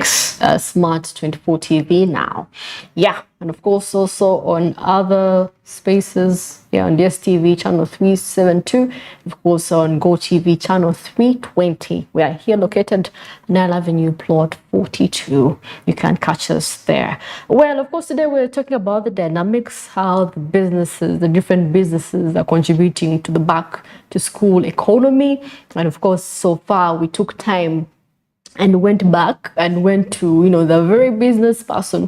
Smart 24 TV now. Yeah, and of course also on other spaces, yeah, on DSTV channel 372, of course on GOTV channel 320. We are here located Nile Avenue plot 42. You can catch us there. Well, of course today we're talking about the dynamics, how the businesses, the different businesses are contributing to the back to school economy. And of course, so far we took time and went back and went to, the very business person,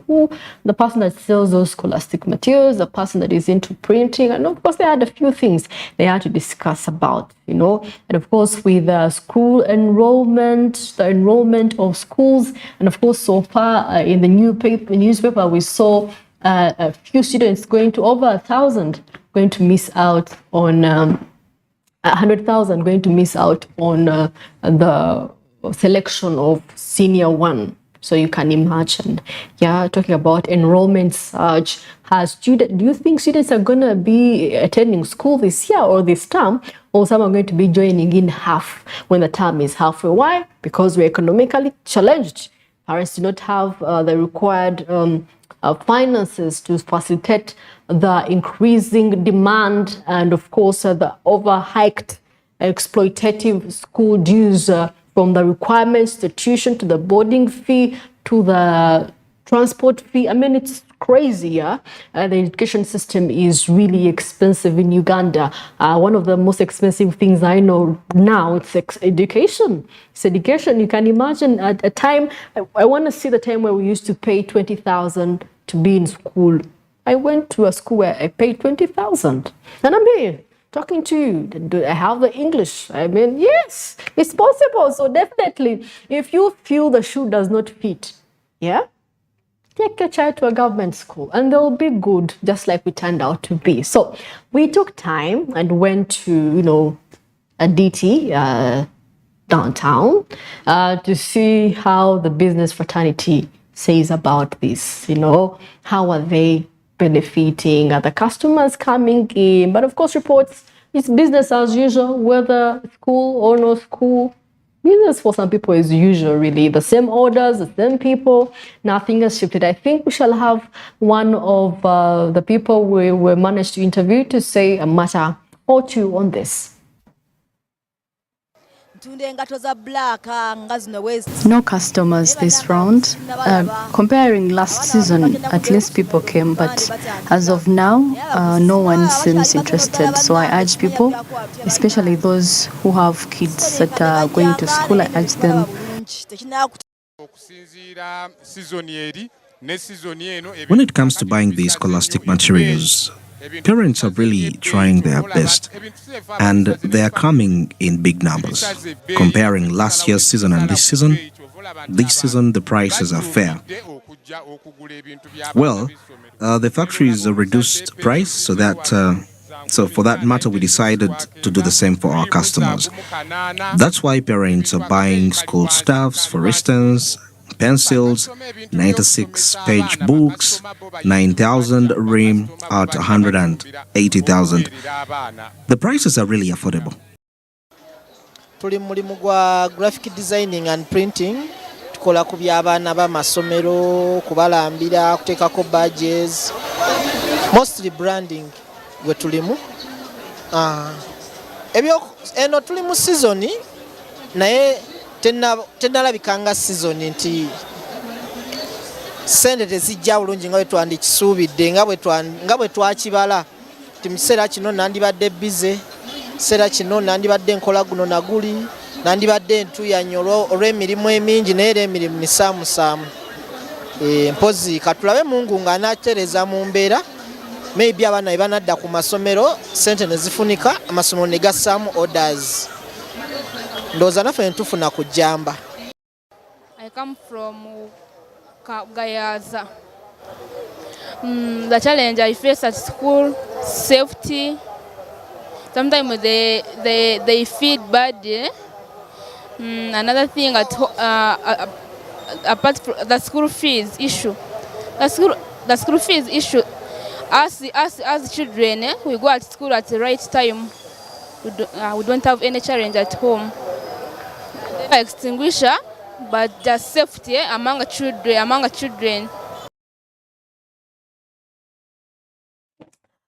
the person that sells those scholastic materials, the person that is into printing. And of course, they had a few things they had to discuss about, And of course, with school enrollment, the enrollment of schools. And of course, so far in the newspaper, we saw a few students going to over 1,000 going to miss out on 100,000 going to miss out on the selection of senior one. So you can imagine, talking about enrollment surge. Do you think students are going to be attending school this year or this term, or some are going to be joining in half when the term is halfway? Why? Because we're economically challenged. Parents do not have the required finances to facilitate the increasing demand and, of course, the overhiked exploitative school dues, from the requirements, the tuition, to the boarding fee, to the transport fee. I mean, it's crazy, yeah? The education system is really expensive in Uganda. One of the most expensive things I know now, it's education. It's education. You can imagine at a time, I want to see the time where we used to pay 20,000 to be in school. I went to a school where I paid 20,000. And I'm here talking to you. Do I have the English? I mean, yes, it's possible. So definitely, if you feel the shoe does not fit, take your child to a government school and they'll be good, just like we turned out to be. So we took time and went to, a DT downtown to see how the business fraternity says about this. How are they benefiting? Are the customers coming in? But of course, reports, it's business as usual, whether school or no school. Business for some people is usual, really. The same orders, the same people, nothing has shifted. I think we shall have one of the people we managed to interview to say a matter or two on this. No customers this round. Comparing last season, at least people came, but as of now, no one seems interested. So I urge people, especially those who have kids that are going to school, I urge them. When it comes to buying these scholastic materials, parents are really trying their best, and they are coming in big numbers. Comparing last year's season and this season the prices are fair. Well, the factories reduced price, so for that matter, we decided to do the same for our customers. That's why parents are buying school stuffs, for instance, pencils, 96-page books, 9,000 ream at 180,000. The prices are really affordable. Tuli mulimu gwa graphic designing and printing. Tukola ku by'abaana b'amasomero, kubalambira, kuteekako badges, mostly branding gwe tulimu. Eno tuli mu season naye tennalabika nga season nti sente tezijja bulungi nga bwe twandikisuubidde nga bwe twakibala nti mu kiseera kino nandibadde bize, kiseera kino nandibadde nkola guno naguli, nandibadde ntuyanya olw'emirimu emingi naye era emirimu misaamusaamu. Mpozi katulabe Mungu ng'anaatereza mu mbeera, maybe abaana bwe banadda ku masomero sente ne zifunika, amasomero ne gassaamu orders. Ndowooza naffe ntufuna ku jjamba. I come from Gayaza. The challenge I face at school, safety. Sometimes they feed badly. Another thing apart from the school fees issue. The school fees issue. As children, we go at school at the right time. We don't have any challenge at home. Extinguisher but just safety among children.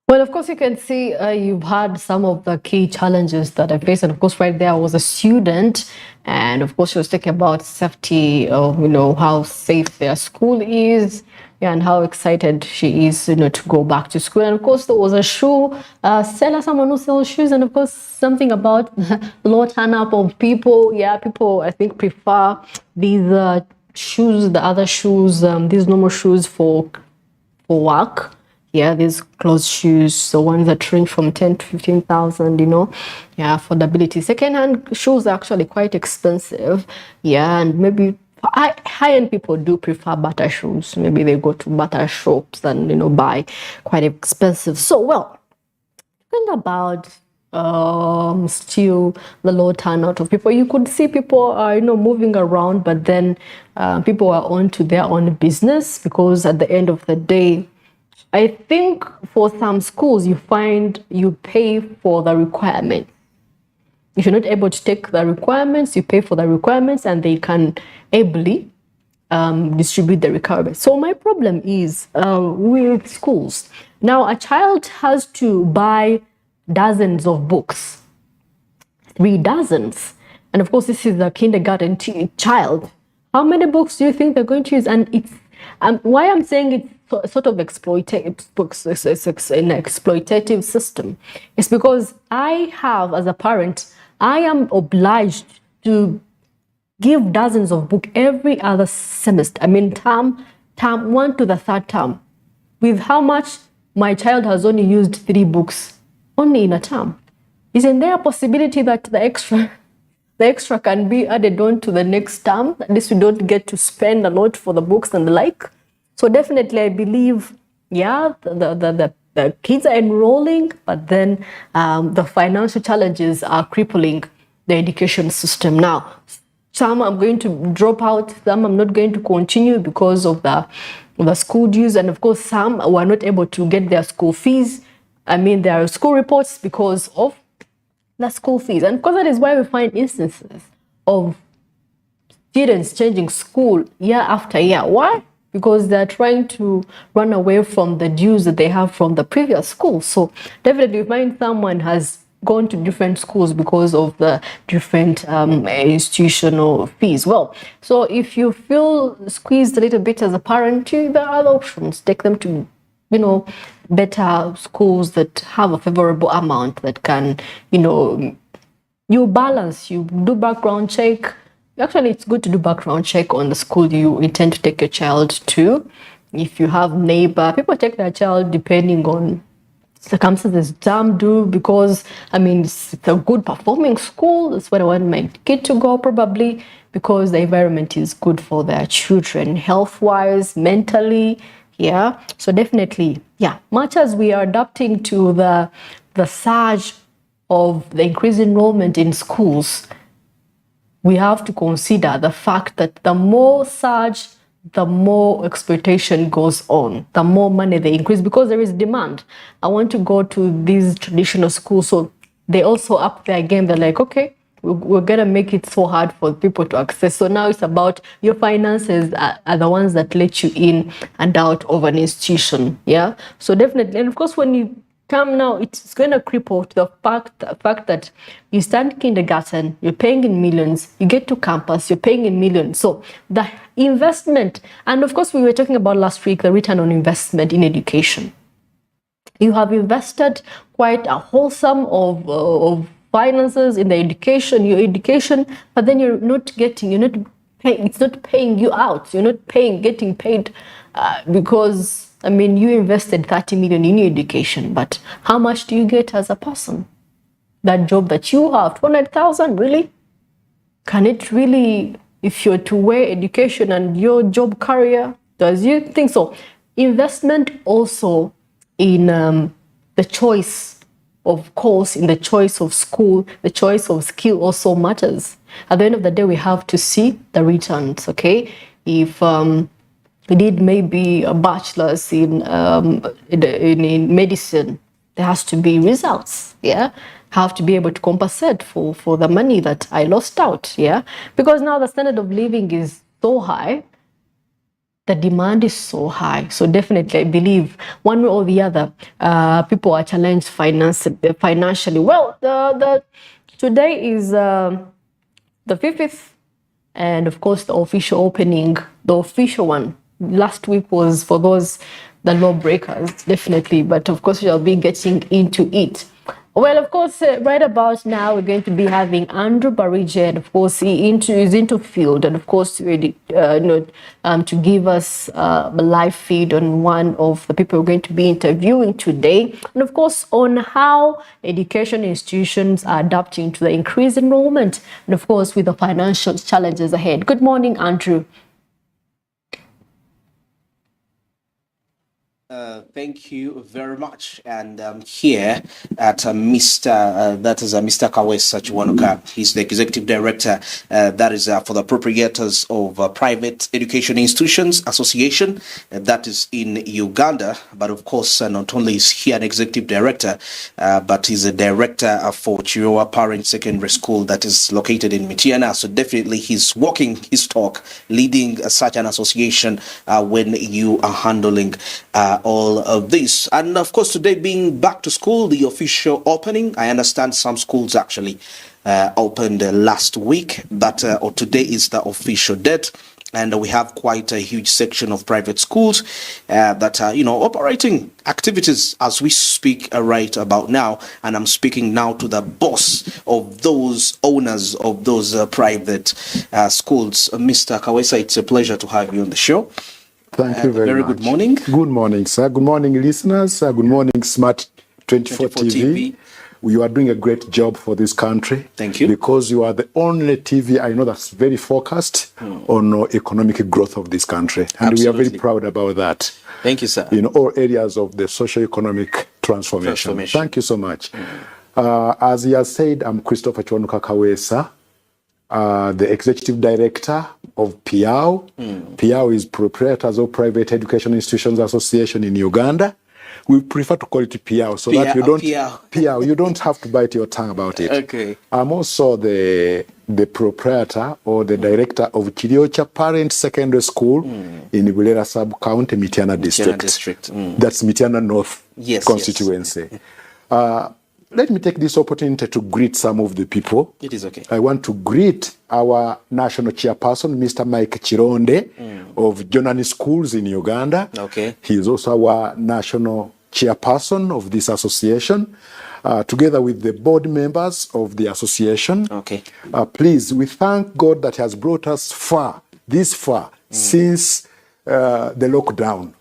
Well, of course, you can see you've had some of the key challenges that I faced. And of course, right there was a student. And of course, she was talking about safety, how safe their school is, yeah, and how excited she is, to go back to school. And of course, there was a shoe seller, someone who sells shoes. And of course, something about low turn up of people. Yeah, people, I think, prefer these shoes, the other shoes, these normal shoes for work. Yeah, these closed shoes, the ones that range from 10 to 15,000, yeah, affordability. Second-hand shoes are actually quite expensive. Yeah, and maybe high-end people do prefer butter shoes. Maybe they go to butter shops and, buy quite expensive. So, well, think about still the low turnout of people. You could see people are moving around, but then people are on to their own business, because at the end of the day, I think for some schools, you find you pay for the requirement. If you're not able to take the requirements, you pay for the requirements, and they can ably distribute the requirements. So my problem is with schools. Now, a child has to buy dozens of books, 3 dozens. And of course, this is a kindergarten child. How many books do you think they're going to use? And it's why I'm saying it's sort of exploitative system is because I have, as a parent, I am obliged to give dozens of books every other semester. I mean, term 1 to the 3rd term. With how much my child has only used 3 books only in a term. Isn't there a possibility that the extra can be added on to the next term? At least we don't get to spend a lot for the books and the like. So definitely, I believe, yeah, the kids are enrolling, but then the financial challenges are crippling the education system. Now, some I'm going to drop out, some I'm not going to continue because of the school dues, and of course, some were not able to get their school fees. I mean, their school reports because of the school fees. And of course, that is why we find instances of students changing school year after year. Why? Because they're trying to run away from the dues that they have from the previous school. So definitely, you find someone has gone to different schools because of the different institutional fees. Well, so if you feel squeezed a little bit as a parent, there are other options. Take them to, better schools that have a favorable amount that can, you balance, you do background check. Actually, it's good to do background check on the school you intend to take your child to. If you have neighbor, people take their child depending on circumstances. Some do because, it's a good performing school. That's where I want my kid to go, probably because the environment is good for their children, health-wise, mentally. Yeah, so definitely, yeah, much as we are adapting to the surge of the increased enrollment in schools, we have to consider the fact that the more surge, the more exploitation goes on, the more money they increase, because there is demand. I want to go to these traditional schools, so they also up their game. They're like, okay, we're going to make it so hard for people to access. So now it's about your finances are the ones that let you in and out of an institution. Yeah. So definitely. And of course, when you come now, it's going to cripple to the fact that you start kindergarten, you're paying in millions, you get to campus, you're paying in millions. So the investment, and of course, we were talking about last week, the return on investment in education. You have invested quite a wholesome of finances in the your education, but then you're not paying, it's not paying you out. You're not getting paid because, you invested 30 million in your education, but how much do you get as a person? That job that you have, 200,000, really? Can it really, if you're to weigh education and your job career, does you think so? Investment also in the choice of course, in the choice of school, the choice of skill also matters. At the end of the day, we have to see the returns, okay? If we did maybe a bachelor's in medicine, there has to be results, yeah? have to be able to compensate for the money that I lost out, yeah? Because now the standard of living is so high, the demand is so high. So definitely, I believe one way or the other, people are challenged financially. Well, today is the 5th, and of course, the official opening, the official one. Last week was for those, the lawbreakers, definitely. But of course, we'll be getting into it. Well, of course, right about now, we're going to be having Andrew Barige, and of course, he is into field, and of course, to give us a live feed on one of the people we're going to be interviewing today, and of course, on how education institutions are adapting to the increased enrollment, and of course, with the financial challenges ahead. Good morning, Andrew. Thank you very much. And here at Mr. Kawesa Chiwanuka. He's the Executive Director, that is for the Proprietors of Private Education Institutions Association, that is in Uganda. But of course, not only is he an Executive Director, but he's a Director for Chirowa Parent Secondary School that is located in Mityana. So definitely he's walking his talk, leading such an association when you are handling all of this. And of course, today being back to school, the official opening, I understand some schools actually opened last week, but today is the official date. And we have quite a huge section of private schools that are, operating activities as we speak right about now. And I'm speaking now to the boss of those owners of those private schools. Mr. Kawesa, it's a pleasure to have you on the show. Thank you very much. Good morning. Good morning, sir. Good morning, listeners. Good morning, Smart 24 TV. You are doing a great job for this country. Thank you. Because you are the only TV I know that's very focused on economic growth of this country. And Absolutely. We are very proud about that. Thank you, sir. In all areas of the socio-economic transformation. Thank you so much. As he has said, I'm Christopher Chiwanuka Kawesa, the Executive Director of PIAO. PIAO is Proprietors of Private Education Institutions Association in Uganda. We prefer to call it PIAO so that you don't PIAO, you don't have to bite your tongue about it. Okay. I'm also the proprietor or the director of Kiryocha Parent Secondary School in Bulera Sub-County, Mityana District. That's Mityana North constituency. Yes. Let me take this opportunity to greet some of the people. It is okay. I want to greet our national chairperson, Mr. Mike Chironde of Jonani Schools in Uganda. Okay. He is also our national chairperson of this association, together with the board members of the association. Okay. Please, we thank God that has brought us this far, since the lockdown.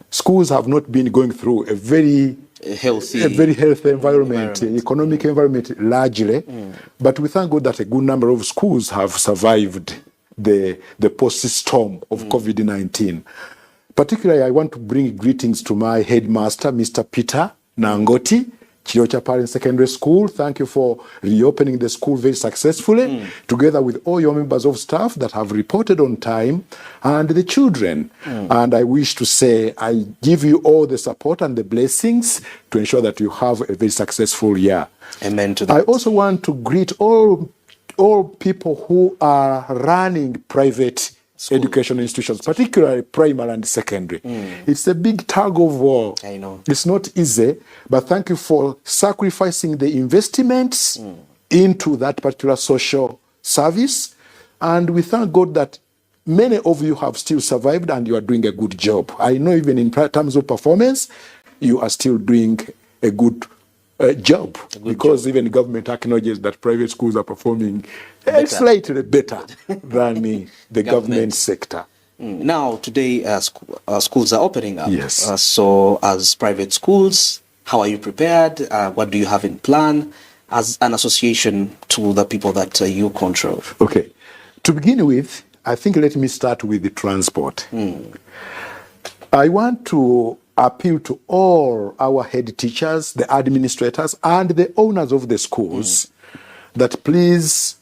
Schools have not been going through a very healthy environment, economic environment largely. But we thank God that a good number of schools have survived the post-storm of COVID-19. Particularly, I want to bring greetings to my headmaster, Mr. Peter Nangoti, Kiryocha Parent Secondary School. Thank you for reopening the school very successfully, together with all your members of staff that have reported on time, and the children. And I wish to say, I give you all the support and the blessings to ensure that you have a very successful year. Amen to that. I also want to greet all people who are running private education institutions, particularly primary and secondary. It's a big tug of war. I know. It's not easy, but thank you for sacrificing the investments into that particular social service. And we thank God that many of you have still survived and you are doing a good job. I know even in terms of performance, you are still doing a good job, because even government acknowledges that private schools are performing slightly better than the government sector. Now, today, schools are opening up. Yes. So, as private schools, how are you prepared? What do you have in plan as an association to the people that you control? Okay. To begin with, I think let me start with the transport. I want to appeal to all our head teachers, the administrators, and the owners of the schools that please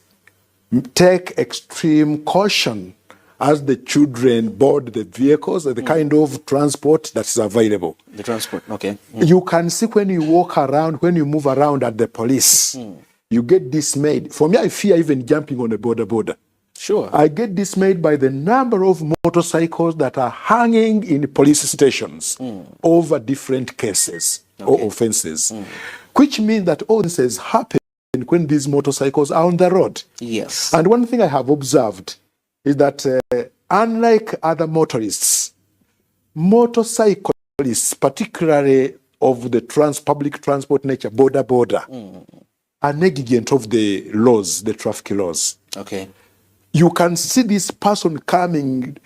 take extreme caution as the children board the vehicles, the kind of transport that's available. The transport, okay. You can see when you walk around, when you move around at the police, you get dismayed. For me, I fear even jumping on a border. Sure. I get dismayed by the number of motorcycles that are hanging in police stations over different cases or offenses, which means that all this happen when these motorcycles are on the road. Yes. And one thing I have observed is that unlike other motorists, motorcyclists, particularly of the public transport nature, border, are negligent of the laws, the traffic laws. Okay. You can see this person coming,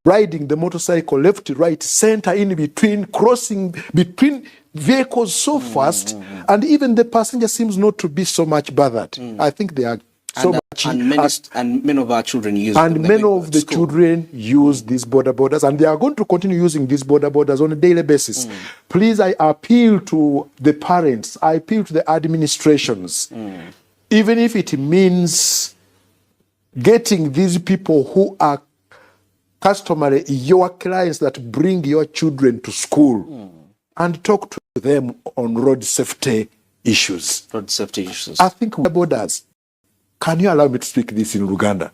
riding the motorcycle left, right, center, in between, crossing between vehicles so fast, and even the passenger seems not to be so much bothered. I think they are so much. And many of our children use and them. many of the children use these borders, and they are going to continue using these borders on a daily basis. Please, I appeal to the parents, I appeal to the administrations, even if it means getting these people who are customary your clients that bring your children to school and talk to them on road safety issues. Road safety issues. I think borders. Can you allow me to speak this in Luganda?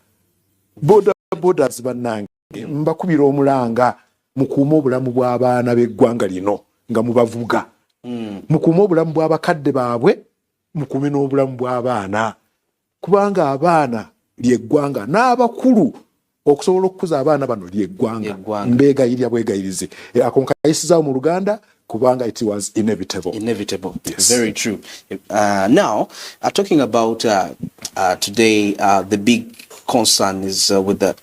Borders banange mbakubira omulanga mukuuma obulamu bw'abaana b'eggwanga lino nga mubavuga. Mukuuma obulamu bw'abakadde baabwe, mukuume n'obulamu bw'abaana. Kubanga abaana ly'eggwanga n'abakulu okusobola okukuza abaana bano ly'eggwanga. Mbeegayirya bwegayirize. Ako nkayisizaawo mu Luganda kubanga it was inevitable. Inevitable. Yes. Very true. Now, talking about today, the big concern is with the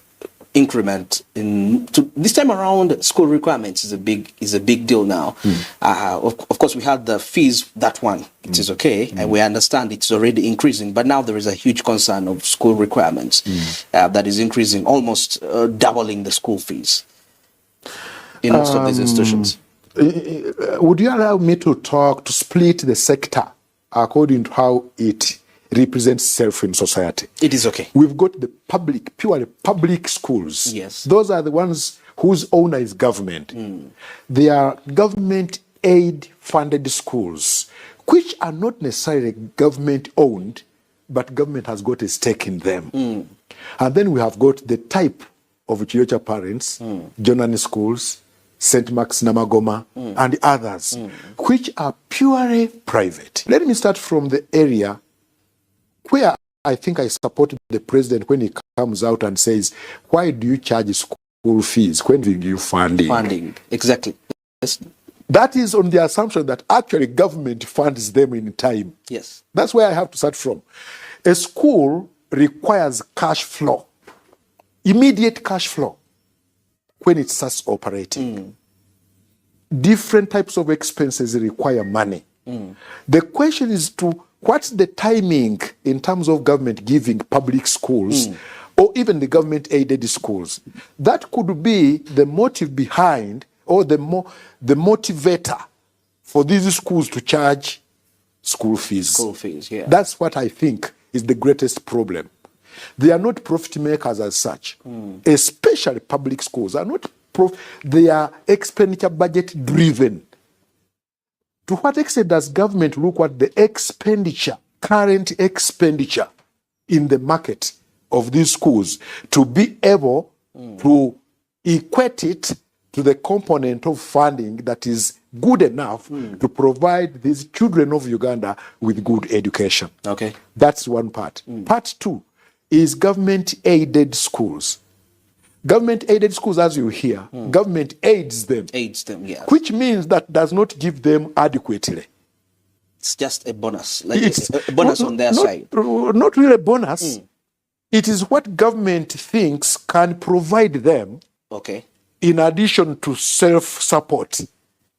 increment this time around. School requirements is a big deal now. Of course, we had the fees. That one, it is okay, and we understand it's already increasing. But now there is a huge concern of school requirements that is increasing, almost doubling the school fees in most of these institutions. Would you allow me to split the sector according to how it represents itself in society? It is okay. We've got the purely public schools. Yes. Those are the ones whose owner is government. They are government aid funded schools, which are not necessarily government owned, but government has got a stake in them. And then we have got the type of Chiyocha parents, Jonani schools, St. Mark's Namagoma, and others, which are purely private. Let me start from the area where I think I support the president when he comes out and says, why do you charge school fees when you funding? Funding, exactly. Yes. That is on the assumption that actually government funds them in time. Yes. That's where I have to start from. A school requires cash flow, immediate cash flow, when it starts operating. Different types of expenses require money. The question is what's the timing in terms of government giving public schools or even the government aided schools? That could be the motive behind or the motivator for these schools to charge school fees. School fees, yeah. That's what I think is the greatest problem. They are not profit makers as such. Especially public schools are not they are expenditure budget driven. To what extent does government look at the expenditure, current expenditure in the market of these schools to be able to equate it to the component of funding that is good enough to provide these children of Uganda with good education? Okay. That's one part. Part two is government-aided schools. Government-aided schools, as you hear, government aids them. Aids them, yes. Which means that does not give them adequately. It's just a bonus, like a bonus on their side. Not really a bonus. It is what government thinks can provide them. Okay. In addition to self-support.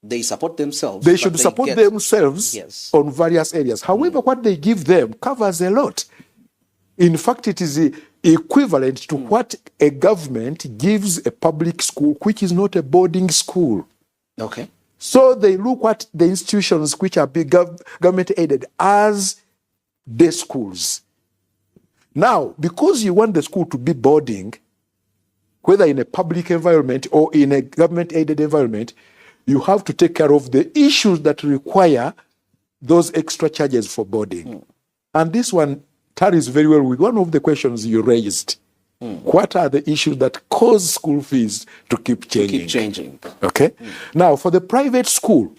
They support themselves. They should support themselves on various areas. However, what they give them covers a lot. In fact, it is equivalent to what a government gives a public school, which is not a boarding school. Okay. So they look at the institutions which are big government aided as day schools. Now, because you want the school to be boarding, whether in a public environment or in a government-aided environment, you have to take care of the issues that require those extra charges for boarding. And this one tallies very well with one of the questions you raised. What are the issues that cause school fees to keep changing? Okay? Now, for the private school,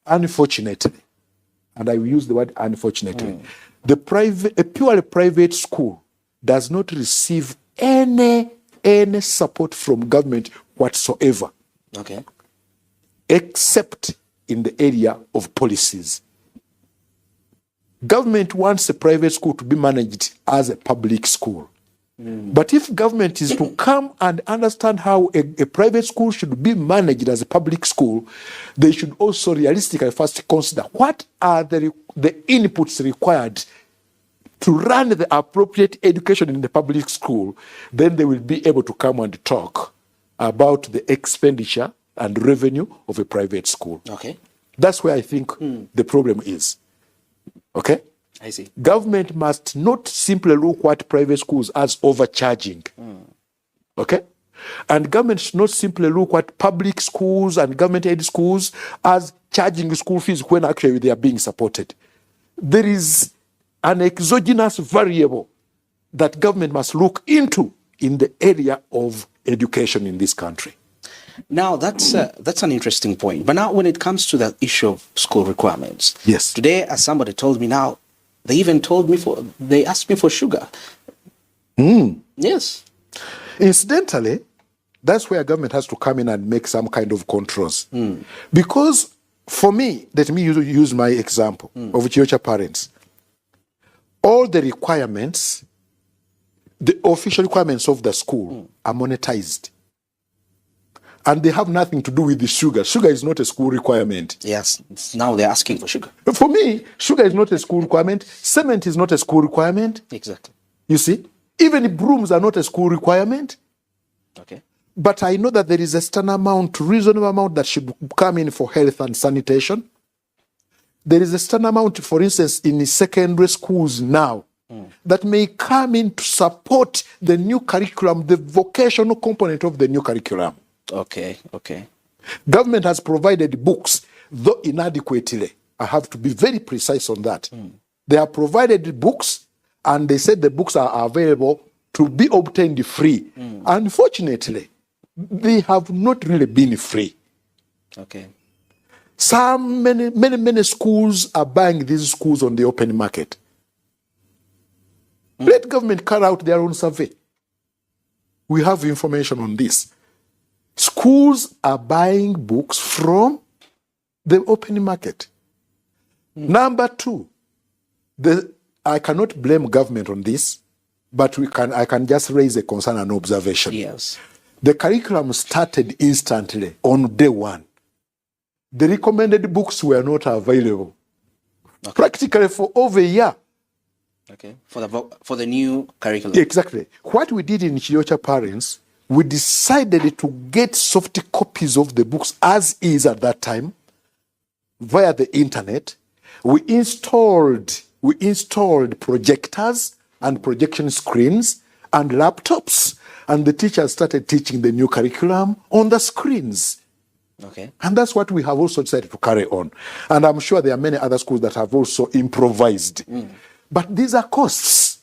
unfortunately, and I will use the word unfortunately, a purely private school does not receive any support from government whatsoever. Okay. Except in the area of policies. Government wants a private school to be managed as a public school. But if government is to come and understand how a private school should be managed as a public school, they should also realistically first consider what are the inputs required to run the appropriate education in the public school. Then they will be able to come and talk about the expenditure and revenue of a private school. Okay. That's where I think the problem is. Okay? I see. Government must not simply look at private schools as overcharging. Okay? And government should not simply look at public schools and government-aided schools as charging school fees when actually they are being supported. There is an exogenous variable that government must look into in the area of education in this country. Now, that's an interesting point. But now when it comes to the issue of school requirements, yes. Today, as somebody told me now, they even they asked me for sugar. Yes. Incidentally, that's where government has to come in and make some kind of controls. Because for me, let me use my example of Chiocha parents. All the requirements, the official requirements of the school are monetized. And they have nothing to do with the sugar. Sugar is not a school requirement. Yes, now they're asking for sugar. For me, sugar is not a school requirement. Cement is not a school requirement. Exactly. You see? Even brooms are not a school requirement. Okay. But I know that there is a certain amount, reasonable amount that should come in for health and sanitation. There is a certain amount, for instance, in the secondary schools now, that may come in to support the new curriculum, the vocational component of the new curriculum. Okay, okay. Government has provided books, though inadequately. I have to be very precise on that. They have provided books, and they said the books are available to be obtained free. Unfortunately, they have not really been free. Okay. Many schools are buying these schools on the open market. Let government carry out their own survey. We have information on this. Schools are buying books from the open market. Number two, I cannot blame government on this, but I can just raise a concern and observation. Yes. The curriculum started instantly on day one. The recommended books were not available. Okay. Practically for over a year. Okay. For the new curriculum. Exactly. What we did in Chiocha Parents, we decided to get soft copies of the books as is at that time via the internet. We installed projectors and projection screens and laptops, and the teachers started teaching the new curriculum on the screens. Okay. And that's what we have also decided to carry on. And I'm sure there are many other schools that have also improvised. But these are costs.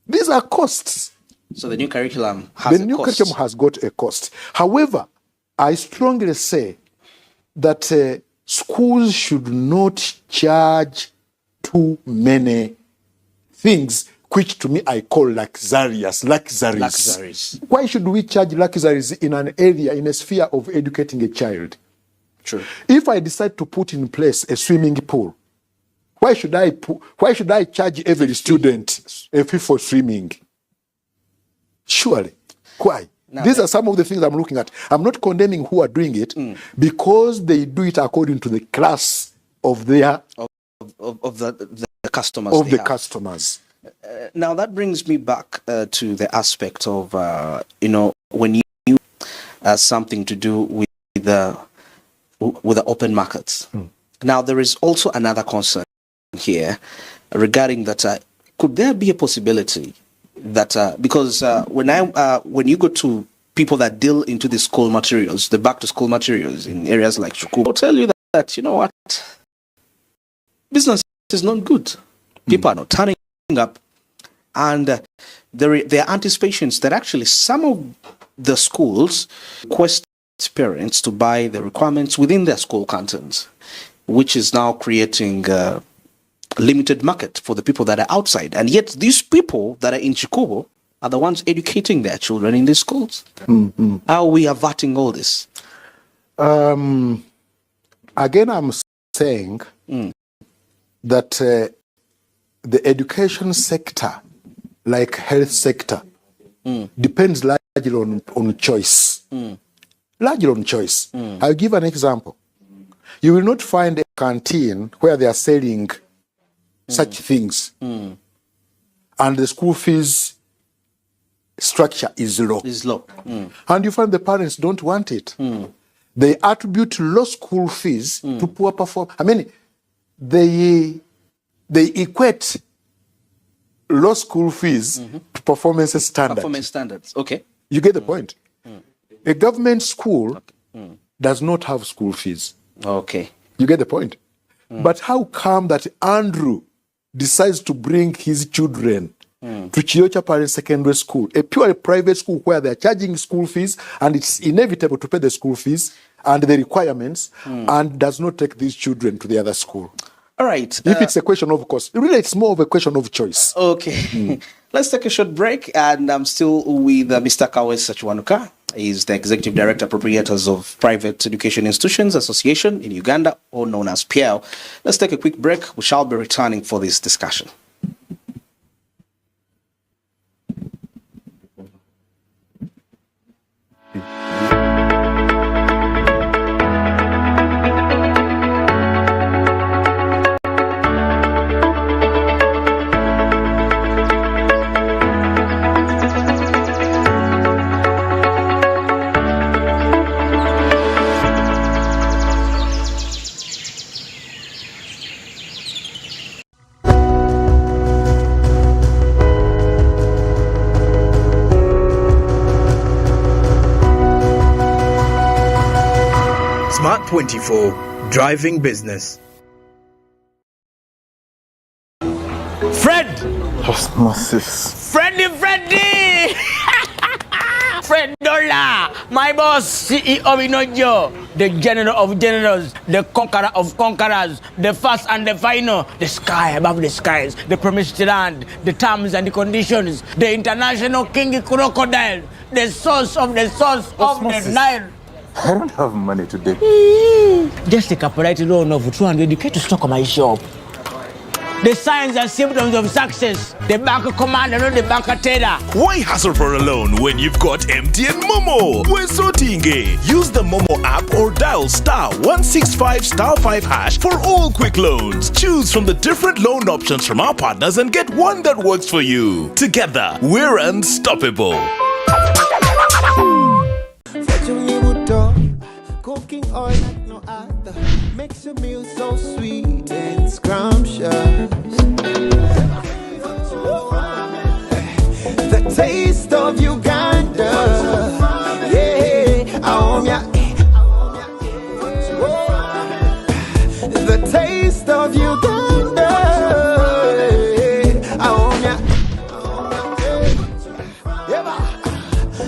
These are costs. So the new curriculum has a cost. The new curriculum has got a cost. However, I strongly say that schools should not charge too many things, which to me I call luxuries. Why should we charge luxuries in an area, in a sphere of educating a child? True. If I decide to put in place a swimming pool, why should I charge every student a fee for swimming? Surely. Why? Now, these are some of the things I'm looking at. I'm not condemning who are doing it because they do it according to the class of their of the customers. Of the customers. Now that brings me back to the aspect of when you something to do with the open markets. Now there is also another concern here regarding that. Could there be a possibility that because when you go to people that deal into the school materials, the back-to-school materials in areas like Chuku, will tell you that, you know what, business is not good. People are not turning up. And there are anticipations that actually some of the schools request parents to buy the requirements within their school cantons, which is now creating a limited market for the people that are outside. And yet these people that are in Chikubo are the ones educating their children in these schools. Mm-hmm. How are we averting all this? Again, I'm saying that the education sector, like health sector, depends largely on choice. Largely on choice. I'll give an example. You will not find a canteen where they are selling such things, and the school fees structure is low. And you find the parents don't want it. They attribute low school fees to poor performance. I mean, they equate low school fees to performance standards. Performance standards, okay. You get the point? A government school does not have school fees. Okay. You get the point? But how come that Andrew decides to bring his children to Chiocha Parent Secondary School, a purely private school where they're charging school fees and it's inevitable to pay the school fees and the requirements, and does not take these children to the other school? All right. If it's a question of cost, really it's more of a question of choice. Okay. Let's take a short break, and I'm still with Mr. Kawes Sachuanuka. He's the Executive Director, Proprietors of Private Education Institutions Association in Uganda, or known as PL. Let's take a quick break. We shall be returning for this discussion. Smart 24, driving business. Fred! Osmosis. Freddy! Fred Dollar! My boss, CEO Inojo, the general of generals, the conqueror of conquerors, the first and the final, the sky above the skies, the promised land, the terms and the conditions, the international king crocodile, the source of the Nile. I don't have money today. Just take a polite loan of 200k to stock my shop. The signs and symptoms of success. The bank commander, not the bank teller. Why hassle for a loan when you've got MTN Momo? We're sorting. Use the Momo app or dial *165*5# for all quick loans. Choose from the different loan options from our partners and get one that works for you. Together, we're unstoppable. Cooking oil like no other makes your meal so sweet and scrumptious. The taste of Uganda, yeah, the taste of Uganda,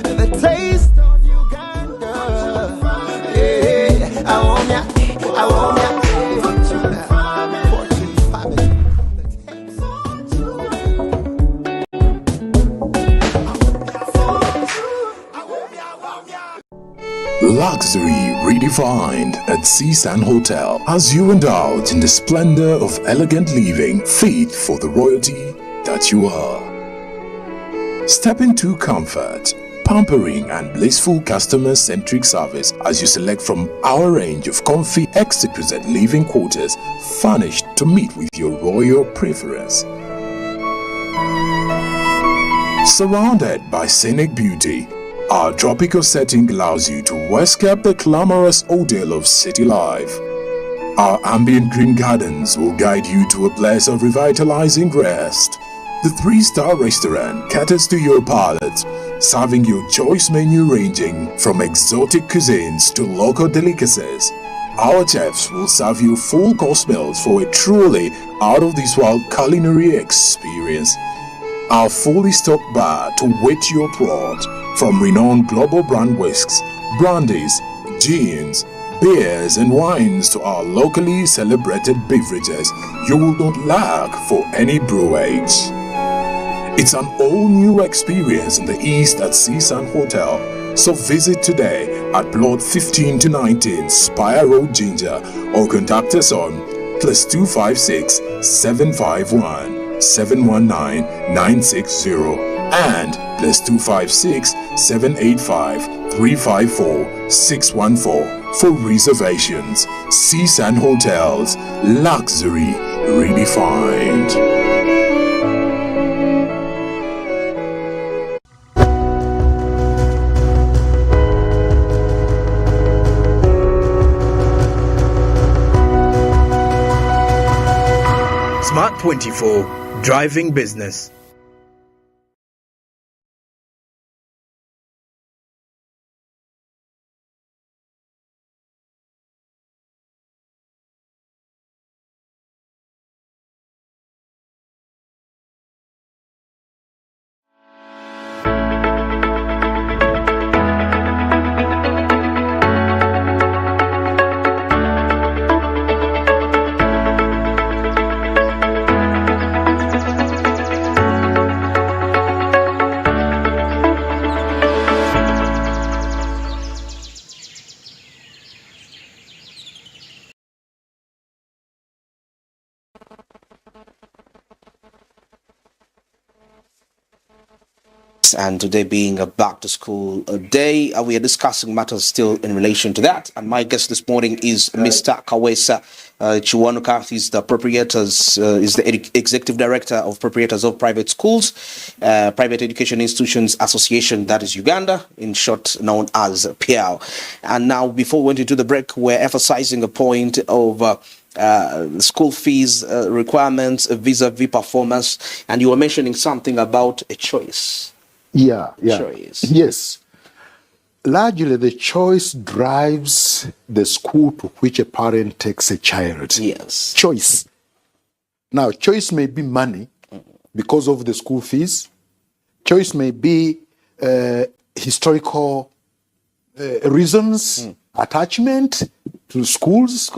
the taste. Luxury redefined at Seasand Hotel as you indulge in the splendor of elegant living fit for the royalty that you are. Step into comfort, pampering and blissful customer-centric service as you select from our range of comfy, exquisite living quarters furnished to meet with your royal preference. Surrounded by scenic beauty, our tropical setting allows you to escape the glamorous ordeal of city life. Our ambient green gardens will guide you to a place of revitalizing rest. The 3-star restaurant caters to your palate serving your choice menu ranging from exotic cuisines to local delicacies. Our chefs will serve you full course meals for a truly out-of-this-world culinary experience. Our fully stocked bar to whet your throat, from renowned global brand whisks, brandies, gins, beers and wines to our locally celebrated beverages, you will not lack for any brewage. It's an all-new experience in the East at Seasand Hotel. So visit today at plot 15 to 19 Spire Road, Ginger, or contact us on +256 751 719 960 and +256 785 354 614 for reservations. Seasand Hotels, luxury redefined. Smart 24, driving business. And today being a back to school day, we are discussing matters still in relation to that. And my guest this morning is Mr. Kawesa Chiwanuka. He's the executive director of proprietors of private schools, Private Education Institutions Association, that is Uganda, in short known as PIAO. And now, before we went into the break, we're emphasizing a point of school fees requirements vis-a-vis performance, and you were mentioning something about a choice. Choice. Yes. Largely, the choice drives the school to which a parent takes a child. Yes. Choice. Now, choice may be money because of the school fees. Choice may be historical reasons, attachment to schools.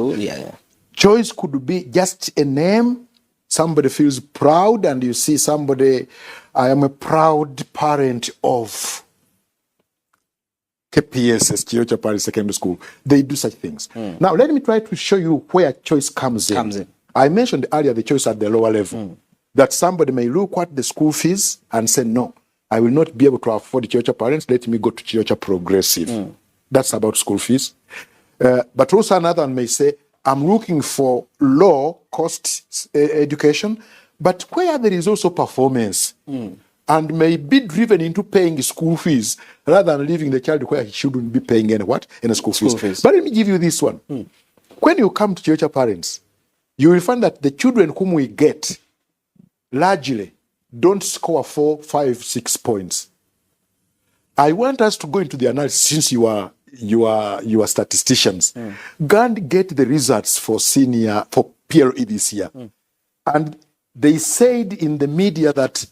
Choice could be just a name. Somebody feels proud, and you see somebody, I am a proud parent of KPSS, Kyocha Parish Secondary School. They do such things. Now, let me try to show you where choice comes in. I mentioned earlier the choice at the lower level. That somebody may look at the school fees and say, no, I will not be able to afford Kyocha Parents, let me go to Kyocha Progressive. That's about school fees. But also another one may say, I'm looking for low cost education, but where there is also performance and may be driven into paying school fees rather than leaving the child where he shouldn't be paying any school fees. But let me give you this one. When you come to Kyocha Parents, you will find that the children whom we get largely don't score 4, 5, 6 points. I want us to go into the analysis since you are statisticians. Go and get the results for PLE this year. And they said in the media that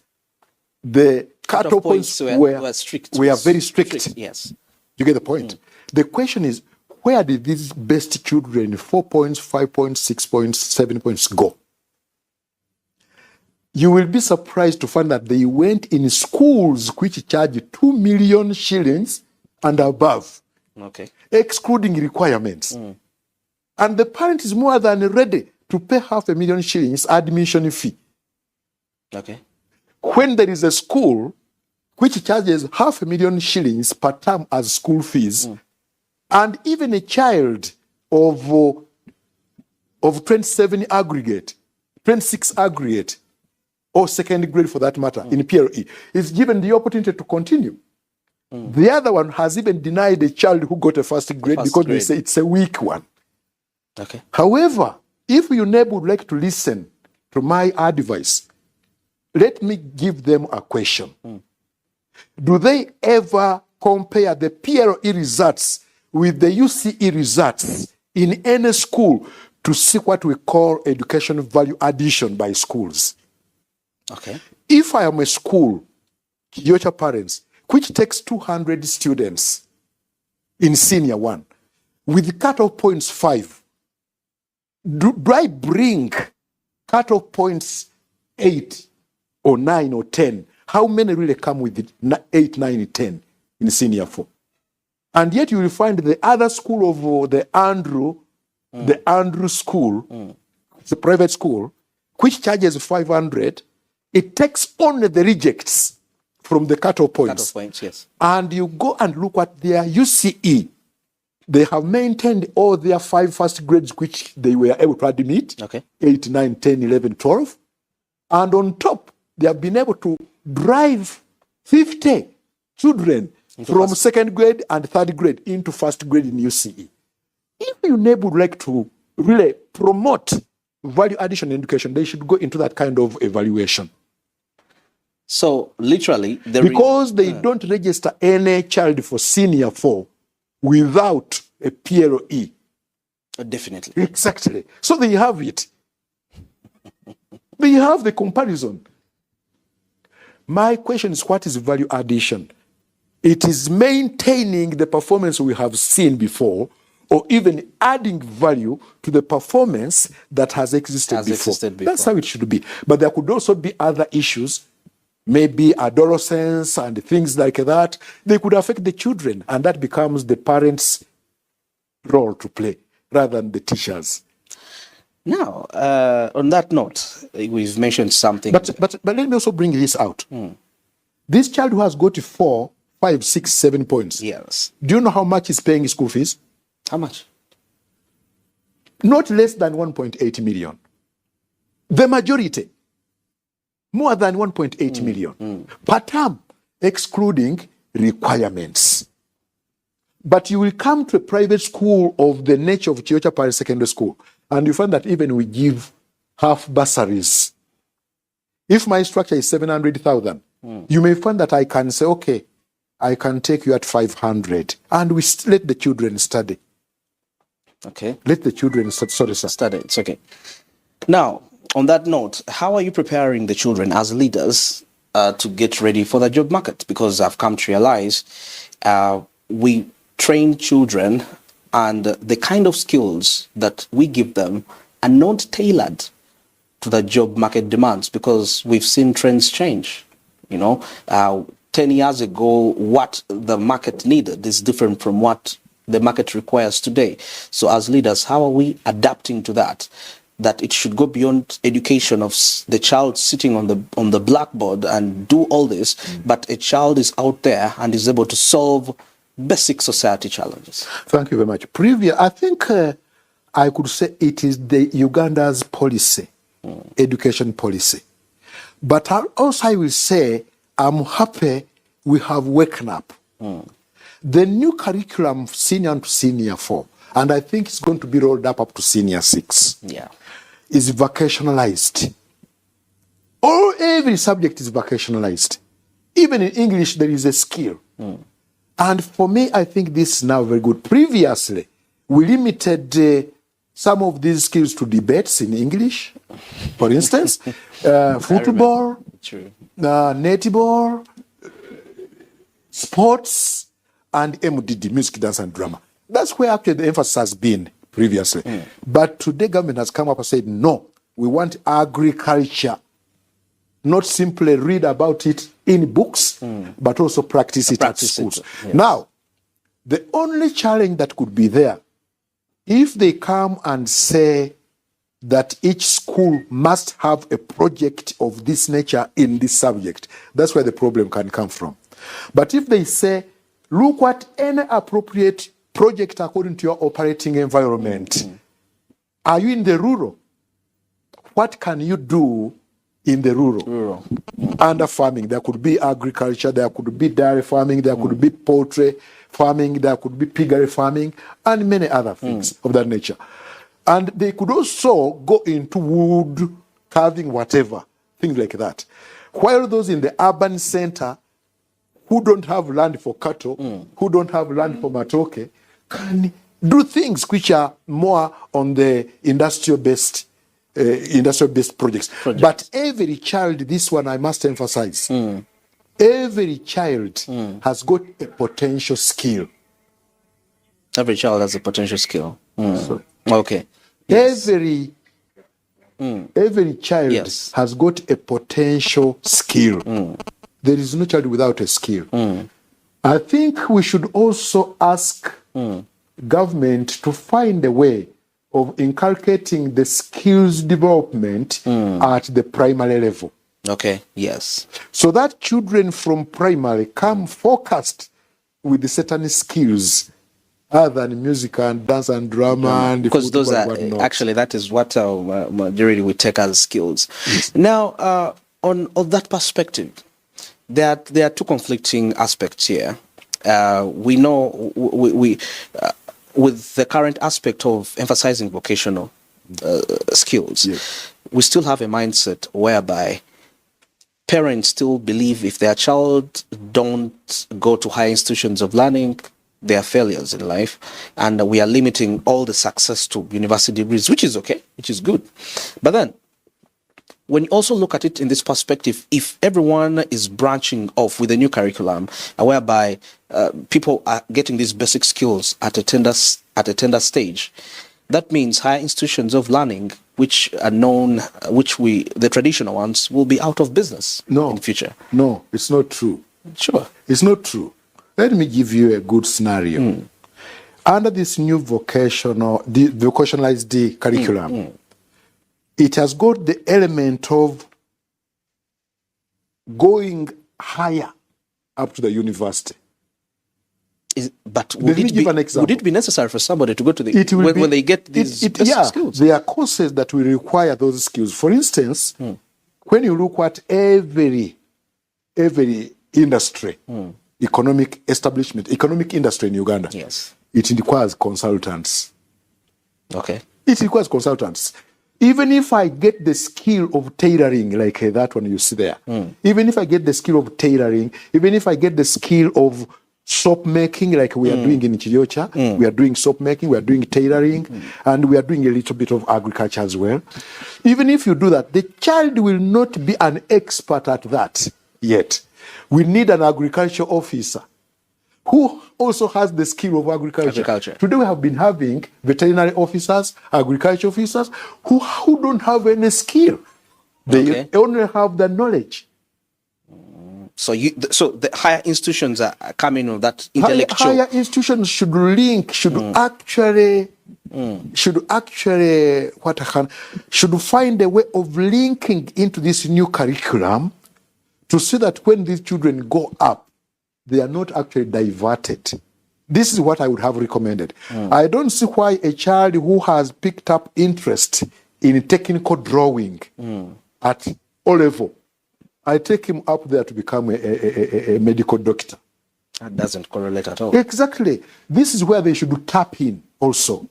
the cut-off points were strict. We are very strict. Yes. You get the point? The question is, where did these best children, 4 points, 5 points, 6 points, 7 points go? You will be surprised to find that they went in schools which charge 2 million shillings and above. Excluding requirements. And the parent is more than ready to pay 500,000 shillings admission fee. When there is a school which charges 500,000 shillings per term as school fees, and even a child of 27 aggregate, 26 aggregate, or second grade for that matter, in PLE, is given the opportunity to continue. The other one has even denied a child who got a first grade because they say it's a weak one. However, if your neighbor would like to listen to my advice, let me give them a question. Do they ever compare the PLE results with the UCE results in any school to see what we call education value addition by schools? Okay. If I am a school, your parents, which takes 200 students in senior one, with cutoff points 5, do I bring cutoff points 8 or 9 or 10? How many really come with it? 8, 9, 10 in senior 4? And yet you will find the other school of the Andrew school, it's a private school, which charges 500. It takes only the rejects from the cutoff points. Cutoff points, yes. And you go and look at their UCE. They have maintained all their 5 first grades which they were able to admit. Okay. 8, 9, 10, 11, 12. And on top, they have been able to drive 50 children from second grade and third grade into first grade in UCE. If you would like to really promote value addition in education, they should go into that kind of evaluation. So literally, because they don't register any child for senior 4 without a PLE. Definitely. Exactly. So they have it. They have the comparison. My question is, what is value addition? It is maintaining the performance we have seen before, or even adding value to the performance that has existed before. That's how it should be. But there could also be other issues, maybe adolescence and things like that. They could affect the children, and that becomes the parents' role to play rather than the teachers. Now, on that note, we've mentioned something. But let me also bring this out. This child who has got 4, 5, 6, 7 points. Yes. Do you know how much he's paying school fees? How much? Not less than 1.8 million. The majority. More than 1.8 million per term, excluding requirements. But you will come to a private school of the nature of Chiocha Parish Secondary School, and you find that even we give half bursaries. If my structure is 700,000, you may find that I can say, okay, I can take you at 500, and we let the children study. Okay. Let the children study. It's okay. Now, on that note, how are you preparing the children as leaders to get ready for the job market? Because I've come to realize we train children, and the kind of skills that we give them are not tailored to the job market demands, because we've seen trends change. 10 years ago, what the market needed is different from what the market requires today. So as leaders, how are we adapting to that? That it should go beyond education of the child sitting on the blackboard and do all this, but a child is out there and is able to solve basic society challenges. Thank you very much. I think I could say it is the Uganda's policy, education policy. But also I will say I'm happy we have woken up. The new curriculum, senior to senior 4, and I think it's going to be rolled up to senior 6. Yeah. Is vocationalized. Every subject is vocationalized. Even in English, there is a skill. And for me, I think this is now very good. Previously, we limited some of these skills to debates in English, for instance, football, netball, sports, and MDD, music, dance, and drama. That's where actually the emphasis has been previously. But today government has come up and said, no, we want agriculture. Not simply read about it in books, but also practice it at schools. Yes. Now, the only challenge that could be there, if they come and say that each school must have a project of this nature in this subject, that's where the problem can come from. But if they say, look at any appropriate project according to your operating environment. Are you in the rural? What can you do in the rural? Under farming, there could be agriculture, there could be dairy farming, there could be poultry farming, there could be piggery farming, and many other things of that nature. And they could also go into wood carving, whatever, things like that. While those in the urban center, who don't have land for cattle, who don't have land for matoke, can do things which are more on the industrial-based projects. But every child, this one I must emphasize, every child has got a potential skill. Every child has a potential skill. So, Okay. Yes. Every child has got a potential skill. There is no child without a skill. I think we should also ask government to find a way of inculcating the skills development at the primary level. Okay, yes. So that children from primary come focused with certain skills other than music and dance and drama and because those are actually that is what our majority would take as skills. Now, on that perspective, there are two conflicting aspects here. We know with the current aspect of emphasizing vocational skills, we still have a mindset whereby parents still believe if their child don't go to higher institutions of learning, they are failures in life, and we are limiting all the success to university degrees, which is okay, which is good. But then, when you also look at it in this perspective, if everyone is branching off with a new curriculum, whereby people are getting these basic skills at a tender stage, that means higher institutions of learning, which are known, the traditional ones, will be out of business in the future. No, it's not true. Sure. It's not true. Let me give you a good scenario. Under this new vocationalized curriculum, it has got the element of going higher up to the university. But would it be necessary for somebody to go to when they get these skills? There are courses that will require those skills. For instance, when you look at every industry, economic industry in Uganda, it requires consultants. Okay. It requires consultants. Even if I get the skill of tailoring, like that one you see there, even if I get the skill of tailoring, even if I get the skill of soap making, like we are doing in Chiriocha, we are doing soap making, we are doing tailoring, and we are doing a little bit of agriculture as well. Even if you do that, the child will not be an expert at that yet. We need an agriculture officer who also has the skill of agriculture. Today we have been having veterinary officers, agriculture officers who don't have any skill. They only have the knowledge. So the higher institutions are coming on that intellectual. Higher institutions should find a way of linking into this new curriculum to see that when these children go up, they are not actually diverted. This is what I would have recommended. I don't see why a child who has picked up interest in technical drawing at O level, I take him up there to become a medical doctor. That doesn't correlate at all. Exactly. This is where they should tap in also.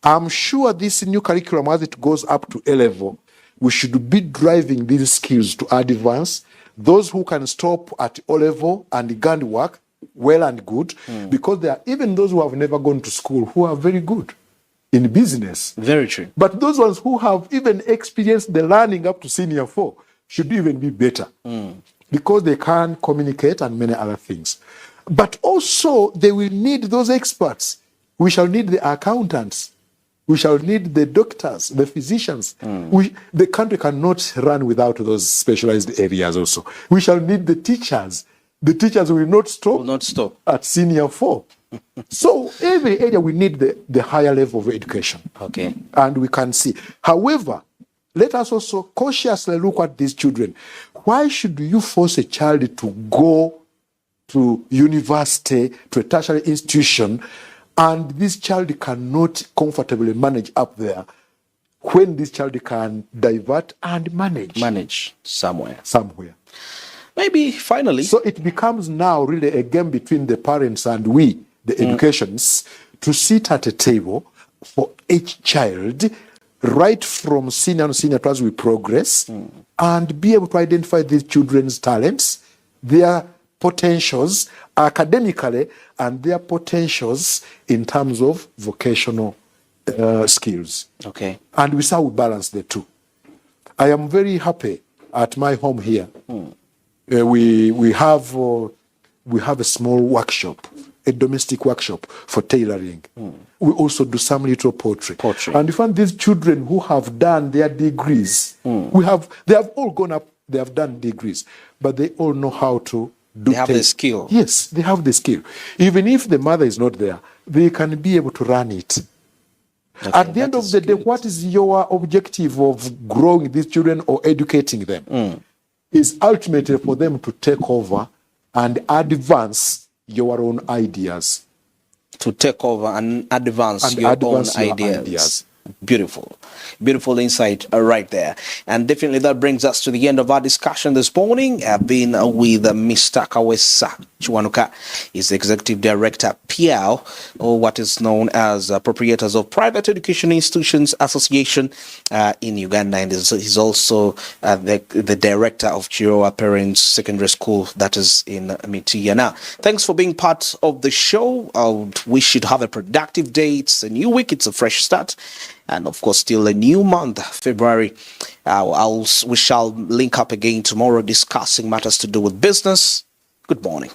I'm sure this new curriculum, as it goes up to A level, we should be driving these skills to advance. Those who can stop at O level and can work, well and good, because there are even those who have never gone to school who are very good in business. Very true. But those ones who have even experienced the learning up to senior 4 should even be better because they can communicate and many other things. But also they will need those experts. We shall need the accountants. We shall need the doctors, the physicians. The country cannot run without those specialized areas also. We shall need the teachers. The teachers will not stop at senior 4. So every area we need the higher level of education. Okay. And we can see. However, let us also cautiously look at these children. Why should you force a child to go to university, to a tertiary institution, and this child cannot comfortably manage up there when this child can divert and manage somewhere? Maybe finally. So it becomes now really a game between the parents and we, the educations, to sit at a table for each child, right from senior to senior as we progress, and be able to identify these children's talents, their potentials academically and their potentials in terms of vocational skills. Okay. And we saw we balance the two. I am very happy at my home here. We have a small workshop, a domestic workshop for tailoring. We also do some little poetry. And you find these children who have done their degrees, they have all gone up, they have done degrees, but they all know how to do. They have the skill. Yes, they have the skill. Even if the mother is not there, they can be able to run it. Okay, at the end of the day, what is your objective of growing these children or educating them? Is ultimately for them to take over and advance your own ideas. To take over and advance your own ideas. Beautiful. Beautiful insight right there. And definitely that brings us to the end of our discussion this morning. I've been with Mr. Kawesa Chiwanuka. He's the Executive Director, PIAO, or what is known as Proprietors of Private Education Institutions Association in Uganda. And he's also the Director of Chiroa Parents Secondary School, that is in Mitia. Now, thanks for being part of the show. I wish you to have a productive day. It's a new week. It's a fresh start. And of course, still a new month, February. We shall link up again tomorrow discussing matters to do with business. Good morning.